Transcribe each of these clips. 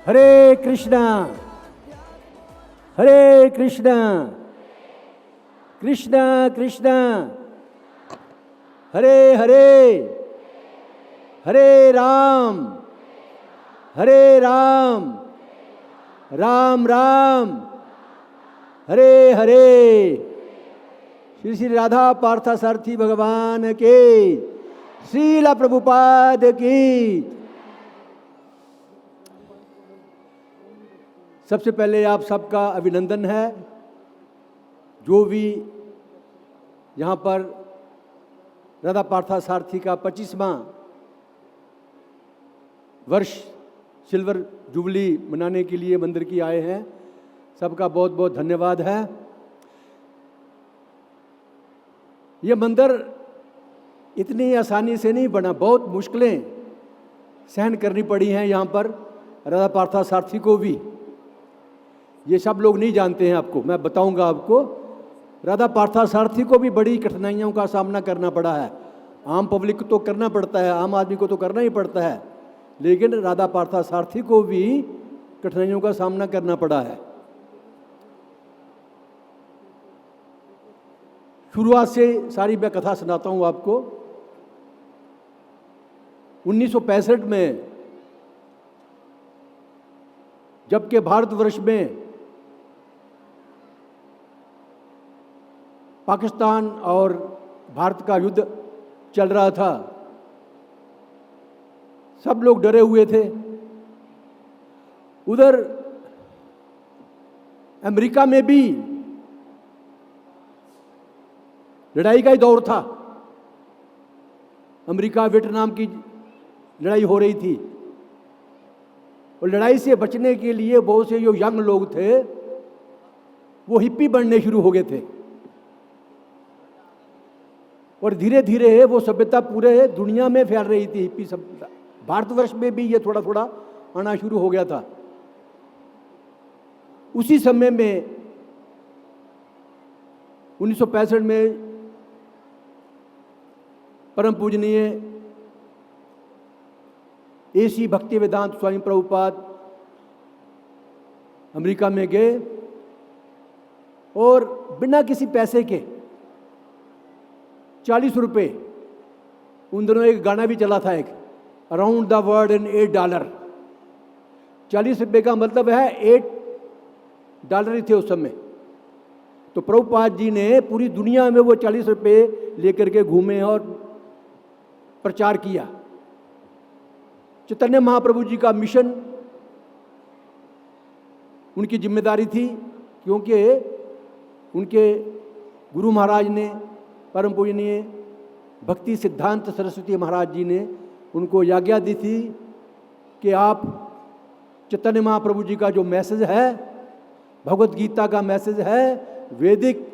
हरे कृष्णा हरे कृष्णा कृष्णा कृष्णा हरे हरे हरे राम राम राम हरे हरे। श्री श्री राधा पार्थसारथी भगवान के, श्रील प्रभुपाद की। सबसे पहले आप सबका अभिनंदन है, जो भी यहाँ पर राधा पार्थसारथी का 25वां वर्ष सिल्वर जुबली मनाने के लिए मंदिर की आए हैं। सबका बहुत बहुत धन्यवाद है। ये मंदिर इतनी आसानी से नहीं बना, बहुत मुश्किलें सहन करनी पड़ी हैं यहाँ पर राधा पार्थसारथी को भी। ये सब लोग नहीं जानते हैं, आपको मैं बताऊंगा। आपको राधा पार्थसारथी को भी बड़ी कठिनाइयों का सामना करना पड़ा है। आम पब्लिक को तो करना पड़ता है, आम आदमी को तो करना ही पड़ता है, लेकिन राधा पार्थसारथी को भी कठिनाइयों का सामना करना पड़ा है। शुरुआत से सारी मैं कथा सुनाता हूँ आपको। 1965 में जबकि भारतवर्ष में पाकिस्तान और भारत का युद्ध चल रहा था, सब लोग डरे हुए थे। उधर अमेरिका में भी लड़ाई का ही दौर था। अमेरिका वियतनाम की लड़ाई हो रही थी, और लड़ाई से बचने के लिए बहुत से जो यंग लोग थे वो हिप्पी बनने शुरू हो गए थे, और धीरे धीरे वो सभ्यता पूरे दुनिया में फैल रही थी। हिप्पी सभ्यता भारतवर्ष में भी ये थोड़ा थोड़ा आना शुरू हो गया था। उसी समय में 1965 में परम पूजनीय एसी भक्ति वेदांत स्वामी प्रभुपाद अमेरिका में गए, और बिना किसी पैसे के 40 रुपये, उन दिनों एक गाना भी चला था, एक अराउंड द वर्ल्ड इन $8। 40 रुपये का मतलब है $8 ही थे उस समय। तो प्रभुपाद जी ने पूरी दुनिया में वो 40 रुपये लेकर के घूमे और प्रचार किया। चैतन्य महाप्रभु जी का मिशन उनकी जिम्मेदारी थी, क्योंकि उनके गुरु महाराज ने, परम पूजनीय भक्ति सिद्धांत सरस्वती महाराज जी ने उनको आज्ञा दी थी कि आप चैतन्य महाप्रभु जी का जो मैसेज है, भगवत गीता का मैसेज है, वैदिक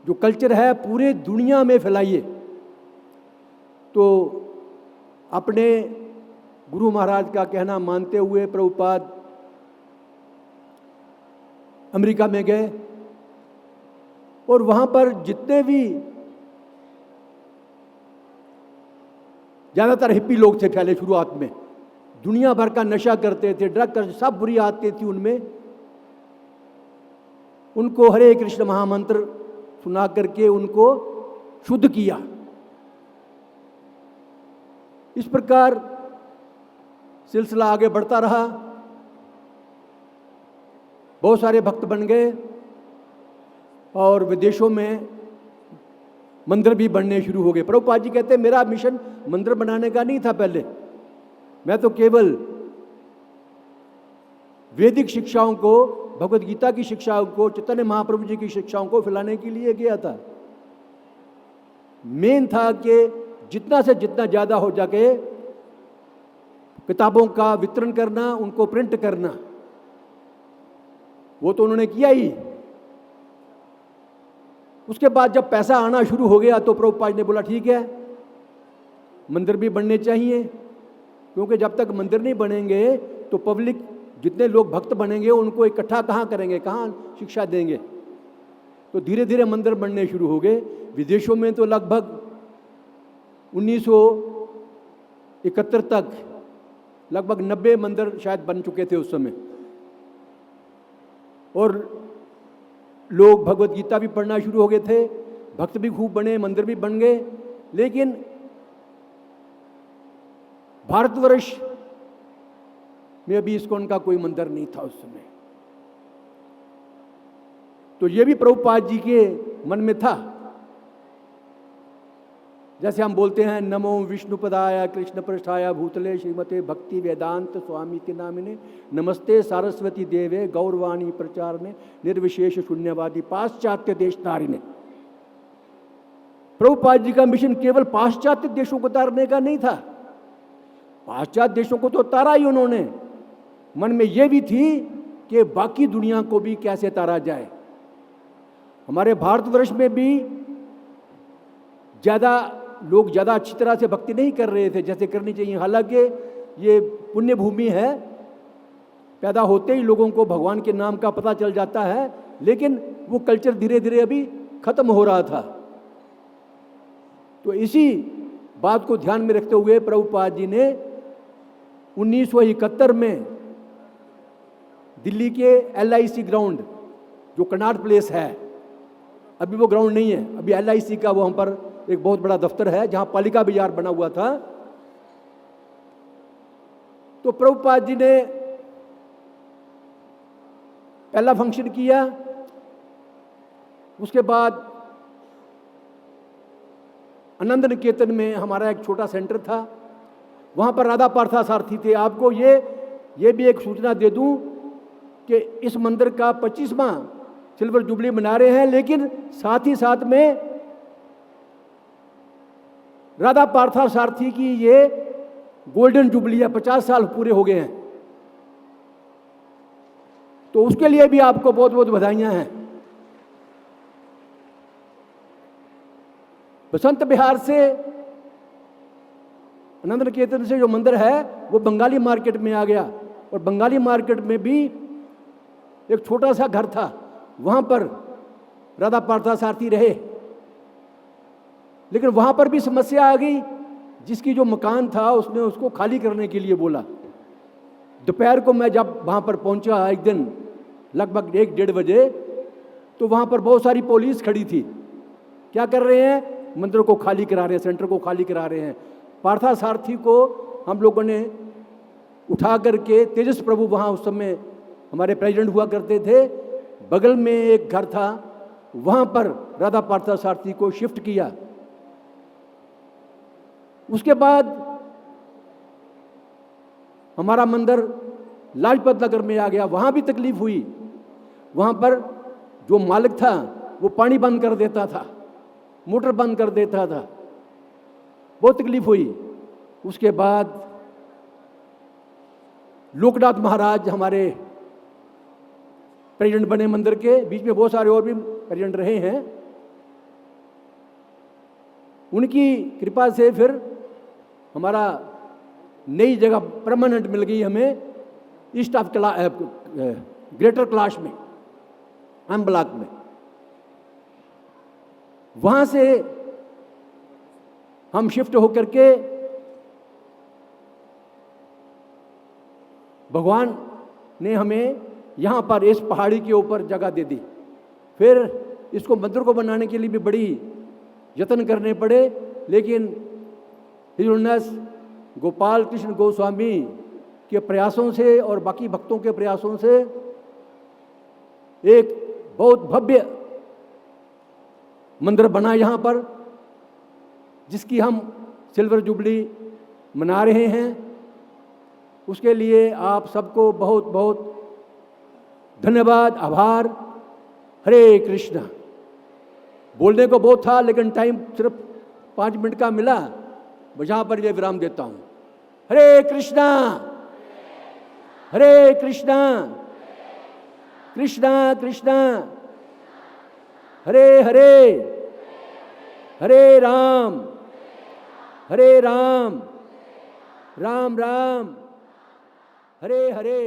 जो कल्चर है, पूरे दुनिया में फैलाइए। तो अपने गुरु महाराज का कहना मानते हुए प्रभुपाद अमेरिका में गए, और वहाँ पर जितने भी ज़्यादातर हिप्पी लोग थे पहले शुरुआत में, दुनिया भर का नशा करते थे, ड्रग कर, सब बुरी आदतें थी उनमें। उनको हरे कृष्ण महामंत्र सुना करके उनको शुद्ध किया। इस प्रकार सिलसिला आगे बढ़ता रहा। बहुत सारे भक्त बन गए, और विदेशों में मंदिर भी बनने शुरू हो गए। प्रभुपाद जी कहते हैं, मेरा मिशन मंदिर बनाने का नहीं था पहले, मैं तो केवल वैदिक शिक्षाओं को, भगवत गीता की शिक्षाओं को, चैतन्य महाप्रभु जी की शिक्षाओं को फैलाने के लिए गया था। मेन था कि जितना से जितना ज़्यादा हो जाके किताबों का वितरण करना, उनको प्रिंट करना। वो तो उन्होंने किया ही। उसके बाद जब पैसा आना शुरू हो गया तो प्रभुपाद ने बोला, ठीक है, मंदिर भी बनने चाहिए, क्योंकि जब तक मंदिर नहीं बनेंगे तो पब्लिक, जितने लोग भक्त बनेंगे, उनको इकट्ठा कहाँ करेंगे, कहाँ शिक्षा देंगे। तो धीरे धीरे मंदिर बनने शुरू हो गए। विदेशों में तो लगभग 1971 तक लगभग 90 मंदिर शायद बन चुके थे उस समय, और लोग भगवत गीता भी पढ़ना शुरू हो गए थे, भक्त भी खूब बने, मंदिर भी बन गए। लेकिन भारतवर्ष में अभी इस्कॉन का कोई मंदिर नहीं था उस समय। तो ये भी प्रभुपाद जी के मन में था। जैसे हम बोलते हैं नमो विष्णुपदाय कृष्ण पृष्ठाय भूतले श्रीमते भक्ति वेदांत स्वामी के नामिने नमस्ते सारस्वती देवे गौरवाणी प्रचारने निर्विशेष शून्यवादी पाश्चात्य देश तारिणे। प्रभुपाद जी का मिशन केवल पाश्चात्य देशों को तारने का नहीं था, पाश्चात्य देशों को तो तारा ही उन्होंने, मन में यह भी थी कि बाकी दुनिया को भी कैसे तारा जाए। हमारे भारतवर्ष में भी लोग ज़्यादा अच्छी तरह से भक्ति नहीं कर रहे थे जैसे करनी चाहिए। हालांकि ये पुण्य भूमि है, पैदा होते ही लोगों को भगवान के नाम का पता चल जाता है, लेकिन वो कल्चर धीरे धीरे अभी खत्म हो रहा था। तो इसी बात को ध्यान में रखते हुए प्रभुपाद जी ने 1971 में दिल्ली के LIC ग्राउंड, जो कनॉट प्लेस है, अभी वो ग्राउंड नहीं है, अभी LIC का वहाँ पर एक बहुत बड़ा दफ्तर है जहाँ पालिका बाजार बना हुआ था। तो प्रभुपाद जी ने पहला फंक्शन किया, उसके बाद आनंद निकेतन में हमारा एक छोटा सेंटर था, वहाँ पर राधा पार्थसारथी थे। आपको ये भी एक सूचना दे दूं कि इस मंदिर का 25वां सिल्वर जुबली मना रहे हैं, लेकिन साथ ही साथ में राधा पार्थसारथी की ये गोल्डन जुबली है, 50 साल पूरे हो गए हैं। तो उसके लिए भी आपको बहुत बहुत बधाइयां हैं। बसंत विहार से आनंद निकेतन से जो मंदिर है वो बंगाली मार्केट में आ गया, और बंगाली मार्केट में भी एक छोटा सा घर था, वहां पर राधा पार्थसारथी रहे। लेकिन वहां पर भी समस्या आ गई, जिसकी जो मकान था उसने उसको खाली करने के लिए बोला। दोपहर को मैं जब वहां पर पहुंचा एक दिन लगभग 1-1:30 बजे, तो वहां पर बहुत सारी पुलिस खड़ी थी। क्या कर रहे हैं? मंदिर को खाली करा रहे हैं, सेंटर को खाली करा रहे हैं। पार्थसारथी को हम लोगों ने उठा करके, तेजस प्रभु वहाँ उस समय हमारे प्रेसिडेंट हुआ करते थे, बगल में एक घर था, वहाँ पर राधा पार्थसारथी को शिफ्ट किया। उसके बाद हमारा मंदिर लाजपत नगर में आ गया, वहाँ भी तकलीफ हुई। वहाँ पर जो मालिक था वो पानी बंद कर देता था, मोटर बंद कर देता था, बहुत तकलीफ हुई। उसके बाद लोकनाथ महाराज हमारे प्रेसिडेंट बने मंदिर के, बीच में बहुत सारे और भी प्रेसिडेंट रहे हैं। उनकी कृपा से फिर हमारा नई जगह परमानेंट मिल गई हमें, ईस्ट ऑफ ग्रेटर कैलाश में, एम ब्लॉक में। वहां से हम शिफ्ट होकर के भगवान ने हमें यहाँ पर इस पहाड़ी के ऊपर जगह दे दी। फिर इसको मंदिर को बनाने के लिए भी बड़ी यत्न करने पड़े, लेकिन हिज ऑनरेस गोपाल कृष्ण गोस्वामी के प्रयासों से और बाकी भक्तों के प्रयासों से एक बहुत भव्य मंदिर बना यहाँ पर, जिसकी हम सिल्वर जुबली मना रहे हैं। उसके लिए आप सबको बहुत बहुत धन्यवाद, आभार। हरे कृष्णा। बोलने को बहुत था, लेकिन टाइम सिर्फ 5 मिनट का मिला, मैं यहाँ पर ये विराम देता हूँ। हरे कृष्णा, हरे कृष्णा, कृष्णा कृष्णा हरे हरे, हरे राम, हरे राम, राम राम, हरे हरे।